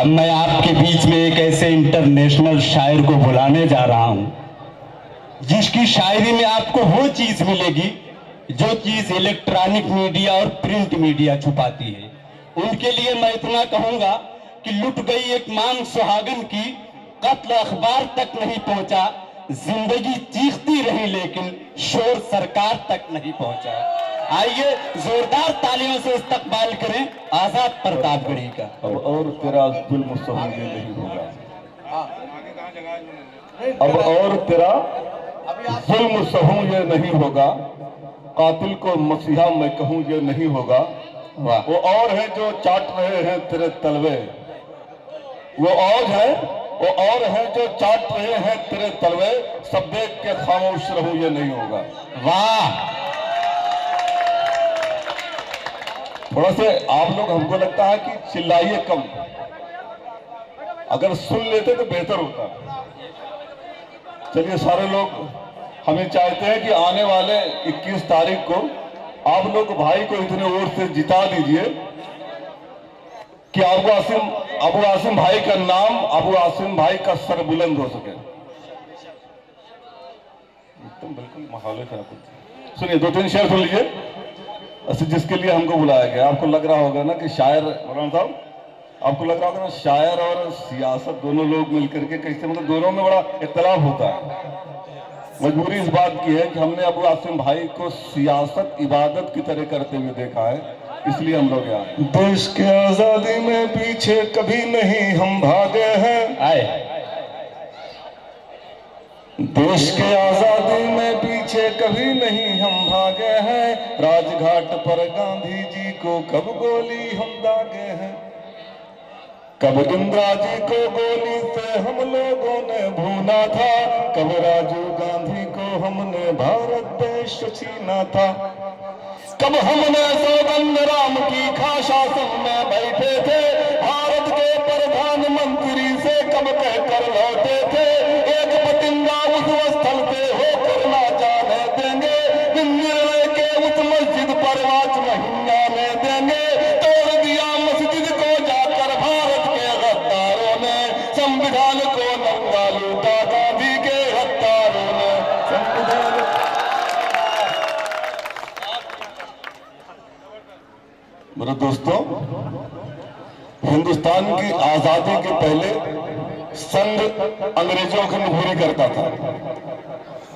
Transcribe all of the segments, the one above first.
अब मैं आपके बीच में एक ऐसे इंटरनेशनल शायर को बुलाने जा रहा हूं जिसकी शायरी में आपको वो चीज मिलेगी जो चीज इलेक्ट्रॉनिक मीडिया और प्रिंट मीडिया छुपाती है। उनके लिए मैं इतना कहूंगा कि लुट गई एक मांग सुहागन की, कत्ल अखबार तक नहीं पहुंचा, जिंदगी चीखती रही लेकिन शोर सरकार तक नहीं पहुंचा। आइए जोरदार तालियों से इस्तकबाल करें आजाद प्रतापगढ़ी का। अब और तेरा जुल्म सहूं ये नहीं होगा, अब और तेरा जुल्म सहूं ये नहीं होगा, कातिल को मसीहा मैं कहूं ये नहीं होगा। वो और है जो चाट रहे हैं तेरे तलवे, वो और है जो चाट रहे हैं तेरे तलवे, सब देख के खामोश रहूं ये नहीं होगा। वाह! थोड़ा से आप लोग, हमको लगता है कि चिल्लाइए कम, अगर सुन लेते तो बेहतर होता। चलिए सारे लोग हमें चाहते हैं कि आने वाले 21 तारीख को आप लोग भाई को इतने वोट से जिता दीजिए कि अबू आसिम भाई का नाम, अबू आसिम भाई का सर बुलंद हो सके। एकदम बिल्कुल माहौल खराब। सुनिए 2-3 शेर सुन लीजिए, अच्छा जिसके लिए हमको बुलाया गया। आपको लग रहा होगा ना कि शायर, मौलाना साहब आपको लग रहा होगा ना शायर और सियासत दोनों लोग मिलकर के कैसे, मतलब दोनों में बड़ा इख्तलाफ होता है। मजबूरी इस बात की है कि हमने अबू आसिम भाई को सियासत इबादत की तरह करते हुए देखा है, इसलिए हम लोग यहाँ। देश के आजादी में पीछे कभी नहीं हम भागे हैं, आए देश के आजादी में पीछे कभी नहीं हम भागे हैं, राजघाट पर गांधी जी को कब गोली हम दागे हैं, कब इंदिरा जी को गोली से हम लोगों ने भूना था, कब राजीव गांधी को हमने भारत देश छीना था, कब हमने सौगंध राम की खा शासन में बैठे थे, भारत के प्रधानमंत्री से कब कहकर लौटे थे, एक बतिंगा उस स्थल पे होकर ना जाने देंगे, निर्णय के उस मस्जिद पर वाच नहीं आने देंगे, तोड़ दिया मस्जिद को जाकर भारत के गद्दारों ने, संविधान को नंगा लूटा गांधी के गद्दारों ने, संविधान। मेरे दोस्तों, हिंदुस्तान की आजादी के पहले संघ अंग्रेजों की नुफरी करता था।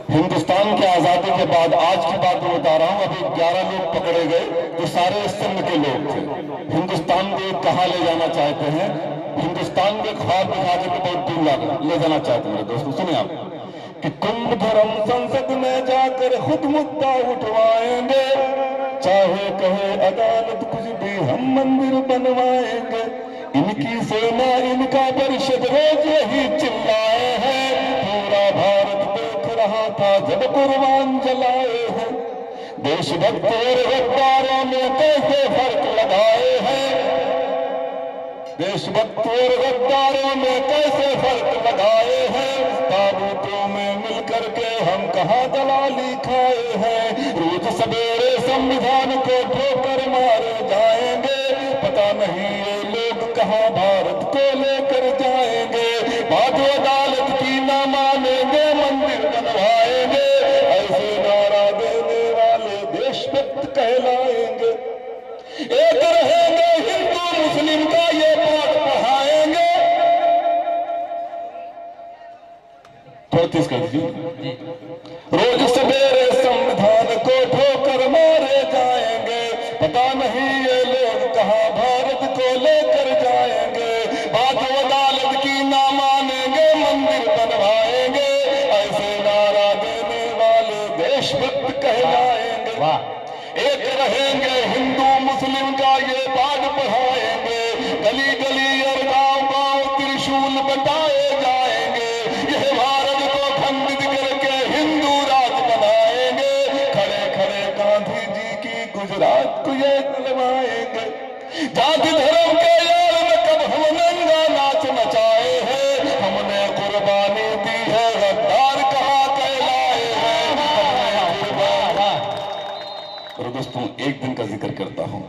हिंदुस्तान की आजादी के बाद, आज की बात मैं बता रहा हूं, अभी 11 लोग पकड़े गए जो सारे संघ के लोग थे। हिंदुस्तान को कहां ले जाना चाहते हैं, हिंदुस्तान के ख्वाब दिखा के बहुत दूर ले जाना चाहते हैं। मेरे दोस्तों सुनिए आप कि कुंभ धर्म संसद में जाकर खुद मुद्दा उठवाएंगे, चाहे कहे अदालत कुछ भी हम मंदिर बनवाएंगे, इनकी सेना इनका परिषद रोज यही चिल्लाए हैं, पूरा भारत देख रहा था जब कुर्बान जलाए हैं, देशभक्त और गद्दारों ने कैसे फर्क लगाए हैं, देशभक्त और गद्दारों ने कैसे फर्क लगाए हैं, ताबूतों में मिलकर के हम कहाँ दलाली खाए हैं, रोज सवेरे संविधान को ठोकर मारे जाएंगे, पता नहीं ये लोग कहाँ भारत को लेकर जाएंगे, बात अदालत की ना मानेंगे, मंदिर बनवाएंगे, ऐसे नारा देने वाले देशभक्त कहलाएंगे, एक रहेंगे हिंदू मुस्लिम का ये पाठ पढ़ाएंगे। कर दीजिए, रोज सवेरे संविधान को ठोकर मारे जाएंगे, पता नहीं ये लोग कहाँ भारत को लेकर जाएंगे, बात अदालत की ना मानेंगे, मंदिर बनवाएंगे, ऐसे नारा देने वाले देशभक्त कहलाएंगे, एक रहेंगे हिंदू मुस्लिम का ये पाठ पढ़ाएंगे, गली गली और गांव गांव त्रिशूल बताए जाएंगे, यह भारत को खंडित करके हिंदू राज बनाएंगे, खड़े खड़े गांधी जी की गुजरात को ये दिलवाएंगे, जाति धर्म के यार में कब हम नंगा नाच नचाए हैं, हमने कुर्बानी दी है, गद्दार कहाँ कहलाए हैं, हमने कुर्बानी। और दोस्तों एक दिन का जिक्र करता हूं,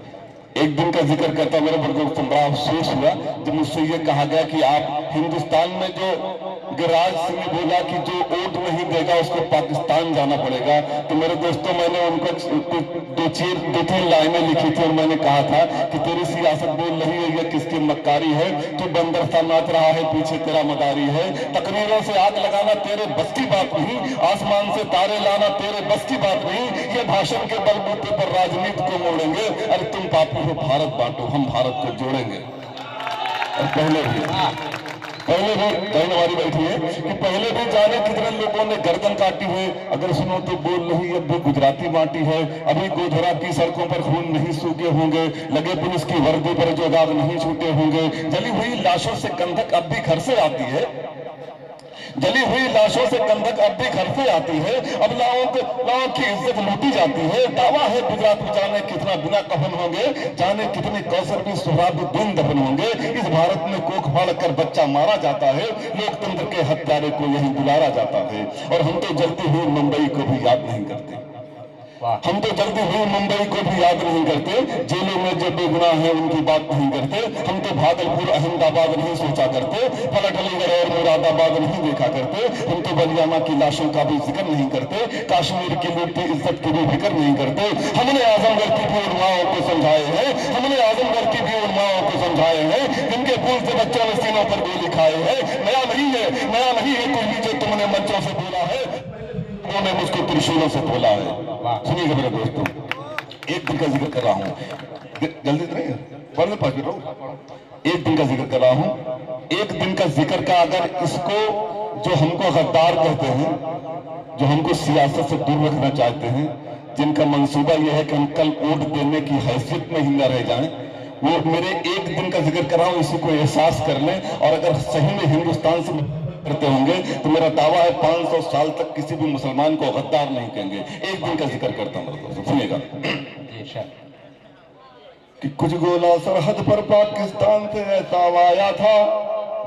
एक दिन का जिक्र करता मेरे बड़े बड़ा अफसोस हुआ जब मुझसे ये कहा गया कि आप हिंदुस्तान में जो गिरिराज सिंह ने बोला कि जो वोट नहीं देगा उसको पाकिस्तान जाना पड़ेगा। तो मेरे दोस्तों मैंने उनको दो तीन लाइनें लिखी थी और मैंने कहा था कि तेरी सियासत बोल रही है ये किसकी मक्कारी है, तू बंदर सा नाच रहा है पीछे तेरा मदारी है, तकरीरों से आग लगाना तेरे बस की बात नहीं, आसमान से तारे लाना तेरे बस की बात नहीं, ये भाषण के बलबूते पर राजनीति को मोड़ेंगे। अरे तुम पापी हो, भारत बांटो, हम भारत को जोड़ेंगे। और पहले भी बहन हमारी बैठी है कि पहले भी जाने कितने लोगों ने गर्दन काटी है, अगर सुनो तो बोल रही अब भी गुजराती बांटी है। अभी गोधरा की सड़कों पर खून नहीं सूखे होंगे, लगे पुलिस की वर्दी पर जो दाग नहीं छूटे होंगे, जली हुई लाशों से कंधक अब भी घर से आती है, जली हुई लाशों से कंधक अब भी घर से आती है। अब लाओं की इज्जत लूटी जाती है। दावा है गुजरात में जाने कितना बिना कफन होंगे, जाने कितने कौसर भी सुराबी दिन दफन होंगे। इस भारत में कोख फाड़ कर बच्चा मारा जाता है, लोकतंत्र के हत्यारे को यही बुलारा जाता है। और हम तो जलती हुई मुंबई को भी याद नहीं करते, हम तो जल्दी हुई मुंबई को भी याद नहीं करते, जेलों में जो बेगुनाह है उनकी बात नहीं करते। हम तो भागलपुर अहमदाबाद नहीं सोचा करते, पलट अलीगढ़ और मुरादाबाद नहीं देखा करते। हम तो बलियाना की लाशों का भी जिक्र नहीं करते, कश्मीर की लूट की इज्जत की भी फिक्र नहीं करते। हमने आजमगढ़ की भी उलमाओं को समझाए हैं, हमने आजमगढ़ की भी उलमाओं को समझाए हैं, जिनके फूल से बच्चों ने सीनों पर गोली खाए है। नया नहीं है, नया नहीं है कुछ भी जो तुमने मंचों से बोला है, उन्होंने मुझको त्रिशूलों से बोला है। सुनिएगा मेरे दोस्तों, एक दिन का जिक्र कर रहा हूं, जल्दी तो नहीं पढ़ 5 मिनट रहो। एक दिन का जिक्र कर रहा हूं, एक दिन का जिक्र का अगर इसको जो हमको गद्दार कहते हैं, जो हमको सियासत से दूर रखना चाहते हैं, जिनका मंसूबा यह है कि हम कल वोट देने की हैसियत में ही न रह जाएं, वो मेरे एक दिन का जिक्र कर रहा हूं, इसी को एहसास कर लें। और अगर सही में हिंदुस्तान से करते होंगे तो मेरा दावा है 500 साल तक किसी भी मुसलमान को गद्दार नहीं कहेंगे। एक दिन का जिक्र करता हूं, सुनिएगा कि कुछ गोला सरहद पर पाकिस्तान से ऐसा आया था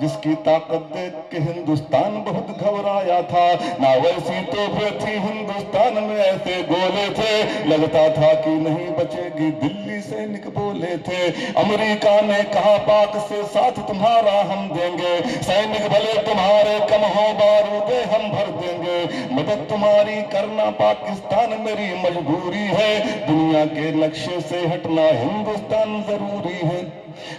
जिसकी ताकत देख के हिंदुस्तान बहुत घबराया था। ना वैसी तोपें थी हिंदुस्तान में, ऐसे गोले थे लगता था कि नहीं बचेगी, दिल्ली सैनिक बोले थे। अमेरिका ने कहा पाक से साथ तुम्हारा हम देंगे, सैनिक भले तुम्हारे कम हो बारूदे हम भर देंगे, मदद तुम्हारी करना पाकिस्तान मेरी मजबूरी है, दुनिया के नक्शे से हटना हिंदुस्तान जरूरी है।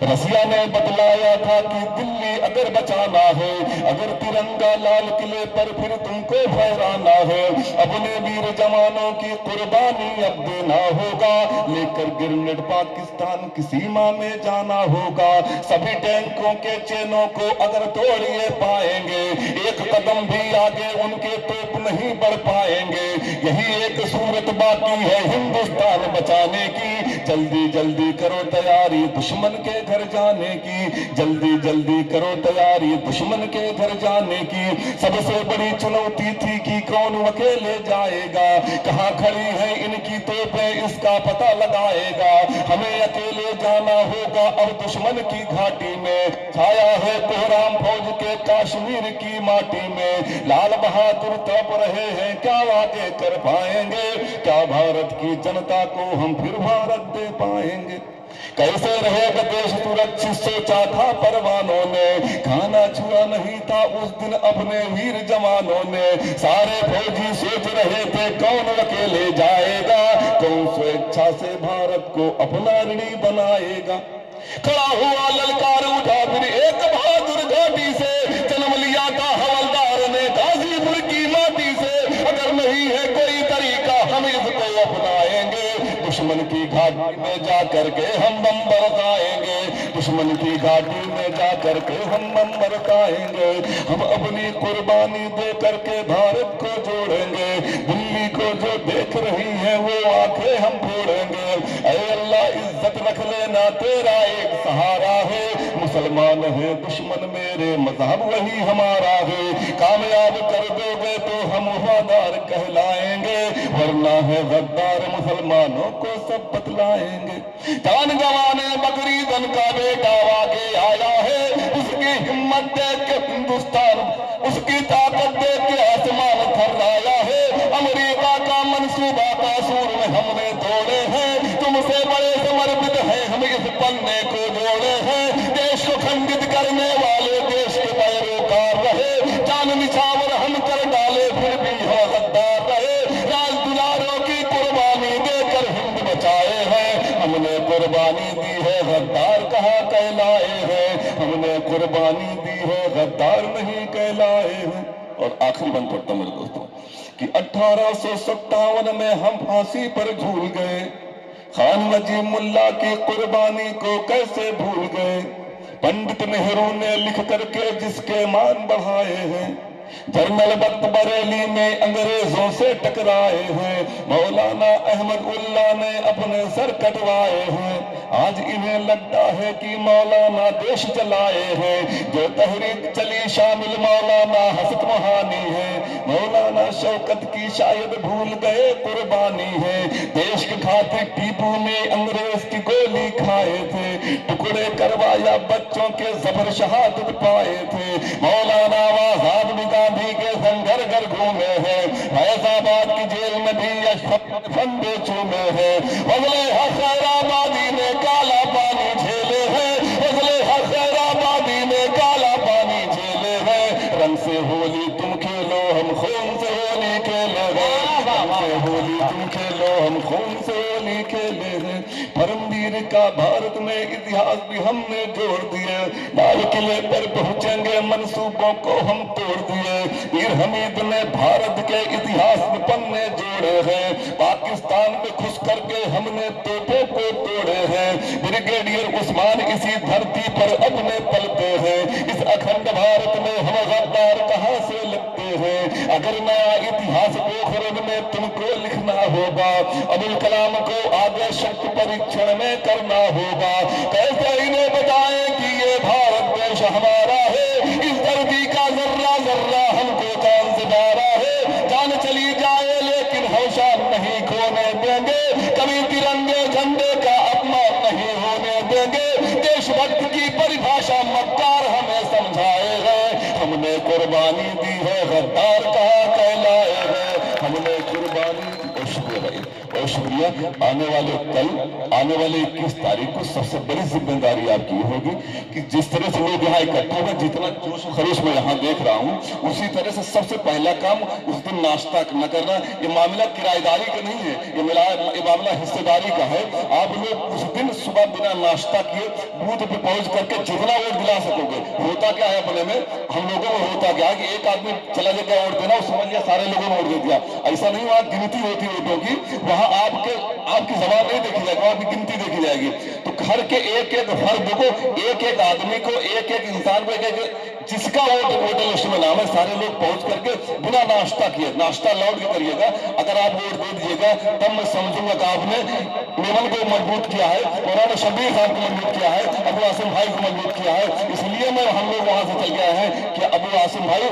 रसिया ने बतलाया था कि दिल्ली अगर बचाना है, अगर तिरंगा लाल किले पर फिर तुमको फहराना है, अपने वीर जवानों की कुर्बानी अब देना होगा, लेकर ग्रेनेड पाकिस्तान की सीमा में जाना होगा। सभी टैंकों के चेनों को अगर तोड़िए पाएंगे, एक कदम भी आगे उनके तोप नहीं बढ़ पाएंगे। यही एक सूरत बाकी है हिंदुस्तान बचाने की, जल्दी जल्दी करो तैयारी दुश्मन के घर जाने की, जल्दी जल्दी करो तैयारी दुश्मन के घर जाने की। सबसे बड़ी चुनौती थी कि कौन अकेले जाएगा, कहां खड़ी है इनकी तोपें इसका पता लगाएगा। हमें अकेले जाना होगा अब दुश्मन की घाटी में, छाया है कोहराम फौज के कश्मीर की माटी में। लाल बहादुर तड़प रहे हैं क्या वादे कर पाएंगे, क्या भारत की जनता को हम फिर भारत दे पाएंगे। कैसे रहेगा देश सुरक्षित सोचा था परवानों ने, खाना छुआ नहीं था उस दिन अपने वीर जवानों ने। सारे फौजी सोच रहे थे कौन अकेले जाएगा, कौन स्वेच्छा से भारत को अपना ऋणी बनाएगा। खड़ा हुआ ललकार उठा फिर एक बहादुर घाटी से, जन्म लिया था हवलदार ने गाजीपुर की माटी से। अगर नहीं है कोई तरीका हम इसको अपनाएंगे, दुश्मन की घाटी में जा करके हम बम बरसाएंगे, दुश्मन की घाटी में जा करके हम बम बरसाएंगे। हम अपनी कुर्बानी दे करके भारत को जोड़ेंगे, दिल्ली को जो देख रही है वो आंखें हम फोड़ेंगे। ऐ अल्लाह इज्जत रख लेना तेरा एक सहारा है, मुसलमान है दुश्मन मेरे मजहब वही हमारा है। कामयाब कर दोगे तो हम वफादार कहलाएंगे, वरना है गद्दार मुसलमानों को सब बतलाएंगे। जान गंवाने बकरी दन का बेटा आगे आया है, उसकी हिम्मत देख के हिंदुस्तान, उसकी ताकत देख के आसमान थर्राया है। अमेरिका का मंसूबा कासूर में हमने तोड़े हैं, तुमसे बड़े समर्पित है हम कुर्बानी दी है, गद्दार नहीं कहलाए हैं। और आखिरी बंद पढ़ता मेरे दोस्तों कि 1857 में हम फांसी पर झूल गए, खान नजीब मुल्ला की कुर्बानी को कैसे भूल गए। पंडित नेहरू ने लिख करके जिसके मान बढ़ाए हैं, जनरल बख्त बरेली में अंग्रेजों से टकराए हैं, मौलाना अहमद उल्ला ने अपने सर कटवाए हैं। आज इन्हें लगता है कि मौलाना देश चलाए हैं, जो तहरीक चली शामिल मौलाना हसत महानी है। मौलाना शौकत की शायद भूल गए कुर्बानी है, देश के खातिर टीपू ने अंग्रेज की गोली खाए थे, टुकड़े करवाया बच्चों के जबर शहादत पाए थे। मौलाना आजाद भी गांधी के संग घर घर घूमे हैं, फैजाबाद की जेल में भी फंदे चूमे हैं। फजले हसैराबादी ने काला पानी झेले हैं, फजले हसैराबादी ने काला पानी झेले हैं। रंग से होली तुम खेलो हम खून से होली खेले हैं, रंग से होली तुम खेलो हम खून से होली खेले हैं। परमवीर का भारत में इतिहास भी हमने जोड़ दिए, लाल किले पर पहुंचेंगे मंसूबों को हम तोड़ दिए। वीर हमीद ने भारत के इतिहास में पन्ने जोड़े हैं, पाकिस्तान में घुस करके हमने तोपों को तोड़े हैं। ब्रिगेडियर उस्मान इसी धरती पर अपने पलते हैं, इस अखंड भारत में हम गद्दार कहां से लगते हैं। अगर नया इतिहास पोखरण में तुमको लिखना होगा, अबुल कलाम को आगे शक्ति परीक्षण में करना होगा। कैसे इन्हें बताएं कि ये भारत देश हमारा है, इस धरती का जर्रा जर्रा हमको जान से प्यारा है। जान चली जाए लेकिन हौसला नहीं खोने देंगे, कभी तिरंगे झंडे का अपमान नहीं होने देंगे। देशभक्त की परिभाषा मक्कार हमें समझाए हैं, हमने कुर्बानी दी है, गद्दार कहाँ कहलाए हैं। हमने कुर्बानी दी। बहुत शुक्रिया। आने वाले कल, आने वाले 21 तारीख को सबसे बड़ी जिम्मेदारी आपकी होगी कि जिस तरह से लोग यहाँ इकट्ठे हुए, जितना जोश खरोश मैं यहाँ देख रहा हूँ, उसी तरह से सबसे पहला काम उस दिन नाश्ता न करना। ये मामला किराएदारी का नहीं है, ये मामला हिस्सेदारी का है। आप लोग उस दिन सुबह बिना नाश्ता किए बूथ पे पहुंच करके जितना वोट दिला सकोगे। होता क्या है अपने में, हम लोगों में होता क्या है कि एक आदमी चला जाएगा वोट देना, समझ लिया सारे लोगों ने वोट दे दिया। ऐसा नहीं, वहां गिनती होती वोटों की, वहां आपकी जबान नहीं देखी जाएगी, वहां की गिनती देखी जाएगी। तो घर के एक एक फर्द को, एक एक आदमी को, एक एक इंसान को, एक जिसका वोटर लिस्ट में नाम है, सारे लोग पहुंच करके बिना नाश्ता किए, नाश्ता लौट के करिएगा। अगर आप वोट दे दीजिएगा तब मैं समझूंगा कि आपने मेमन को मजबूत किया है, उन्होंने शबीर खान को मजबूत किया है, अबू आसिम भाई को मजबूत किया है। इसलिए मैं हम लोग वहां से चल गए हैं कि अबू आसिम भाई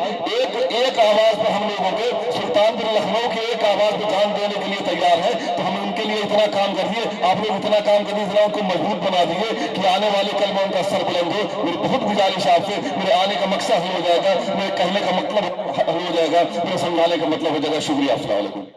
एक आवाज पर हम लोगों के, सुल्तानपुर लखनऊ की एक आवाज पर जान देने के लिए तैयार है। तो हम उनके लिए इतना काम कर दिए, आप लोग इतना काम कर दिए, इतना उनको मजबूत बना दिए कि आने वाले कल में उनका सर बुलंद हो। मेरी बहुत गुजारिश आपसे, मेरे आने का मकसद हो जाएगा, मेरे कहने का मतलब हो जाएगा, मेरे समझाने का मतलब हो जाएगा। शुक्रिया। अस्सलाम वालेकुम।